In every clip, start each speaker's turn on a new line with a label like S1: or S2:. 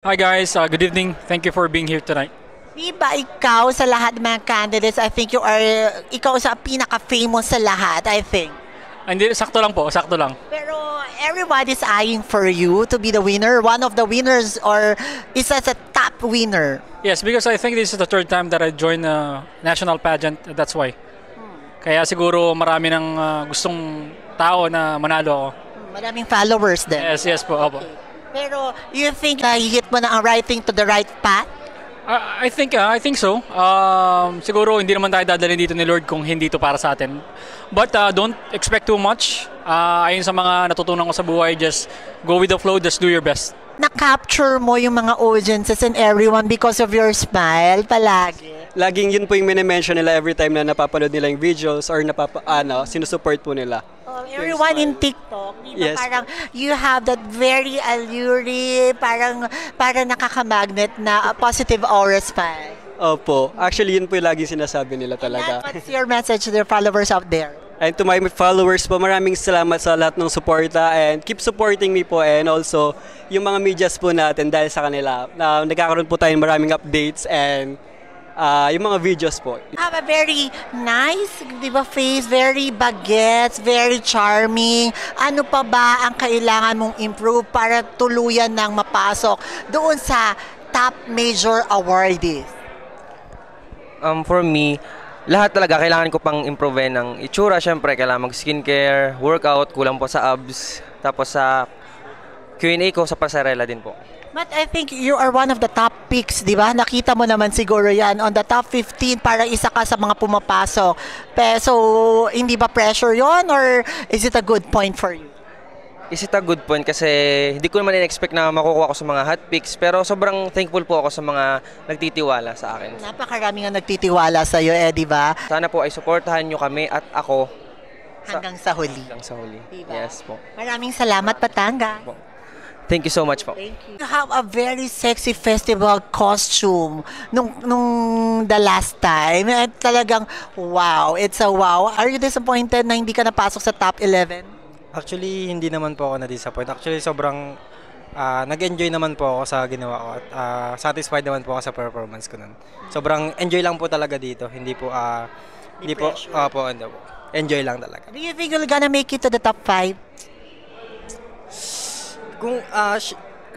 S1: Hi guys, good evening. Thank you for being here tonight.
S2: Di ba ikaw sa lahat ng mga candidates, I think ikaw sa pinaka-famous sa lahat, I think.
S1: Hindi, sakto lang po, sakto lang.
S2: Pero everybody's eyeing for you to be the winner, one of the winners, or isa sa top winner.
S1: Yes, because I think this is the third time that I joined a national pageant, that's why. Kaya siguro marami ng gustong tao na manalo ako.
S2: Maraming followers din.
S1: Yes po, opo.
S2: Pero you think na hit mo na ang writing to the right path?
S1: I think so. Siguro hindi naman tayo dadalhin dito ni Lord kung hindi ito para sa atin. But don't expect too much. Ayon sa mga natutunan ko sa buhay, just go with the flow, just do your best.
S2: Na-capture mo yung mga audiences and everyone because of your smile palagi.
S3: Laging yun po yung minimension nila every time na napapanood nila yung videos or sinusupport po nila.
S2: Everyone in TikTok, di ba,
S3: Yes.
S2: parang you have that very allure, parang nakaka-magnet na positive aura smile.
S3: Opo. Actually, yun po yung laging sinasabi nila talaga.
S2: What's your message to their followers out there?
S3: And to my followers po, maraming salamat sa lahat ng suporta and keep supporting me po, and also yung mga medias po natin dahil sa kanila. Nagkakaroon po tayo ng maraming updates and yung mga videos po.
S2: You have a very nice, di ba, face, very bagets, very charming. Ano pa ba ang kailangan mong improve para tuluyan ng mapasok doon sa top major awardees?
S4: For me, lahat talaga kailangan ko pang improve ng itsura. Syempre, kailangan mag-skincare, workout, kulang po sa abs. Tapos sa Q&A ko sa pasarela din po.
S2: But I think you are one of the top picks, di ba? Nakita mo naman siguro yan on the top 15 para isa ka sa mga pumapasok. So, hindi ba pressure yon or is it a good point for you?
S4: Is it a good point kasi hindi ko naman in-expect na makukuha ko sa mga hot picks, pero sobrang thankful po ako sa mga nagtitiwala sa akin.
S2: Napakarami nga nagtitiwala sa iyo, di ba?
S4: Sana po ay suportahan nyo kami at ako
S2: Hanggang sa huli.
S4: hanggang sa huli.
S2: Diba?
S4: Yes po.
S2: Maraming salamat, Batangas.
S4: Thank you so much po.
S2: Thank you. You have a very sexy festival costume nung the last time. At talagang wow, it's a wow. Are you disappointed na hindi ka napasok sa top 11?
S5: Actually, hindi naman po ako na-disappoint. Actually, sobrang nag-enjoy naman po ako sa ginawa ko at satisfied naman po ako sa performance ko nun. Sobrang enjoy lang po talaga dito. Hindi po, hindi po, enjoy lang talaga.
S2: Do you think you're gonna make it to the top 5?
S5: Kung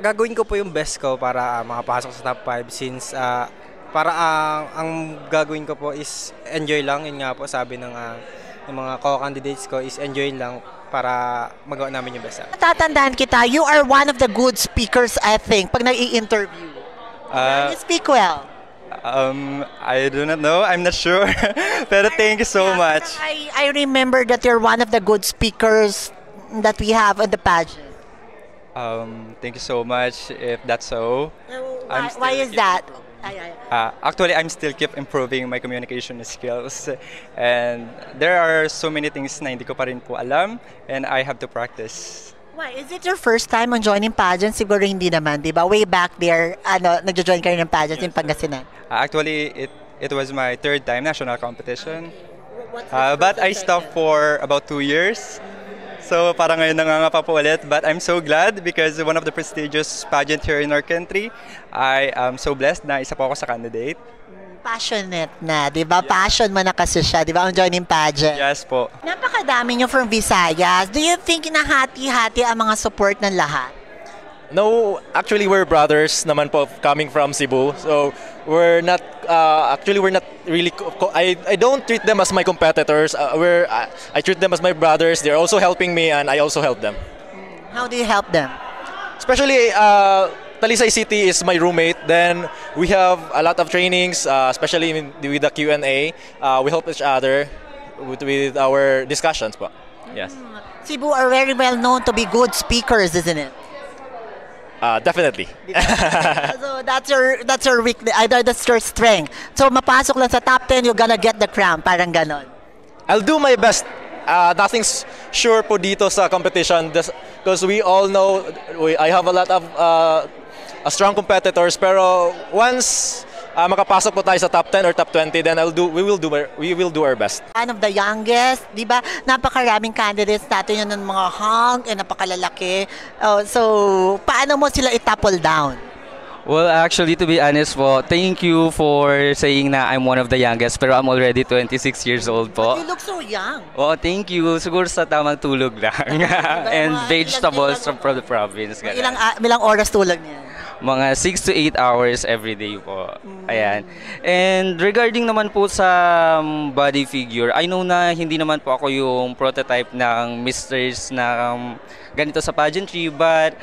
S5: gagawin ko po yung best ko para makapasok sa top 5 since ang gagawin ko po is enjoy lang. Yun nga po sabi ng mga co-candidates ko is enjoy lang para magawa namin yung best.
S2: Natatandaan kita, you are one of the good speakers, I think, pag nag-i-interview. You speak well.
S6: I do not know. I'm not sure. Pero thank you so much.
S2: I remember that you're one of the good speakers that we have in the pageant.
S6: Thank you so much if that's so.
S2: Why is that?
S6: Actually, I'm still keep improving my communication skills, and there are so many things na hindi ko pa rin po alam, and I have to practice.
S2: Why? Is it your first time on joining pageants? Siguro hindi naman, di ba? Way back there, nagjo-join kayo ng pageants in Pangasinan.
S6: Actually, it was my third time national competition, but I stopped for about 2 years. So parang ngayon nangangapa po ulit, but I'm so glad because one of the prestigious pageant here in our country, I am so blessed na isa po ako sa candidate.
S2: Passionate na, di ba? Passion mo na kasi siya, di ba? Ang joining pageant.
S6: Yes po.
S2: Napakadami nyo from Visayas. Do you think na hati-hati ang mga support ng lahat?
S7: No, actually we're brothers naman po coming from Cebu. So we're not we're not really I don't treat them as my competitors. I treat them as my brothers. They're also helping me and I also help them.
S2: How do you help them?
S7: Especially Talisay City is my roommate. Then we have a lot of trainings, especially with the Q&A. We help each other with our discussions po. Yes.
S2: Cebu are very well known to be good speakers, isn't it?
S7: Definitely.
S2: So that's your weakness, either that's your strength. So mapasok lang sa top 10, you're gonna get the crown, parang ganon.
S7: I'll do my best. Nothing's sure po dito sa competition because we all know I have a lot of strong competitors, pero once makapasok po tayo sa top 10 or top 20, then we will do our best.
S2: One of the youngest, di ba? Napakaraming candidates natin yun ng mga hunk, napakalalaki. So, paano mo sila i-topple down?
S8: Well, actually, to be honest po, thank you for saying na I'm one of the youngest, pero I'm already 26 years old po.
S2: You look so young.
S8: Oh, thank you. Siguro sa tamang tulog lang. And
S2: Mga
S8: vegetables
S2: ilang-
S8: from the province. ganun.
S2: Ilang oras tulog niya?
S8: Mga 6 to 8 hours every day po. Ayan. And regarding naman po sa body figure, I know na hindi naman po ako yung prototype ng misters na ganito sa pageantry, but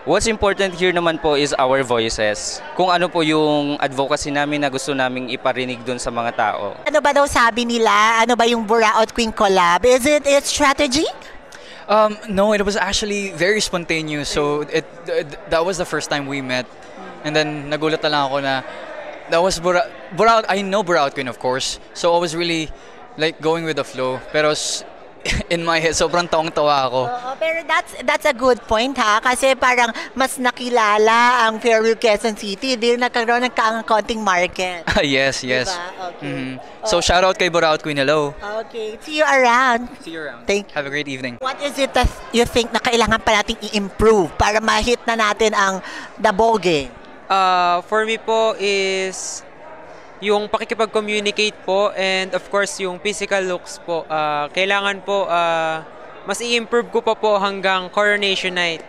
S8: what's important here naman po is our voices. Kung ano po yung advocacy namin na gusto naming iparinig dun sa mga tao.
S2: Ano ba daw sabi nila? Ano ba yung Buraot Queen collab? Is it a strategy?
S9: No, it was actually very spontaneous. So that was the first time we met. And then nagulat na lang ako na that was Buraot. I know Buraot Queen, of course. So I was really like going with the flow. Pero in my head, sobrang tawang-tawa ako.
S2: Oo, pero that's a good point ha. Kasi parang mas nakilala ang Fairview Quezon City. Di nagkaroon ng konting market.
S9: Yes.
S2: Diba? Okay.
S9: Mhm. So shout out kay Buraot Queen. Hello.
S2: Okay. See you around.
S9: See you around.
S2: Thank you.
S9: Have a great evening.
S2: What is it that you think na kailangan pa nating i-improve para ma-hit na natin ang the ball game?
S10: For me po is yung pakikipag-communicate po, and of course yung physical looks po. Kailangan po mas i-improve ko pa po hanggang coronation night.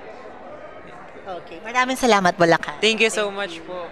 S2: Okay. Maraming salamat, Bulacan.
S10: Thank you so much po.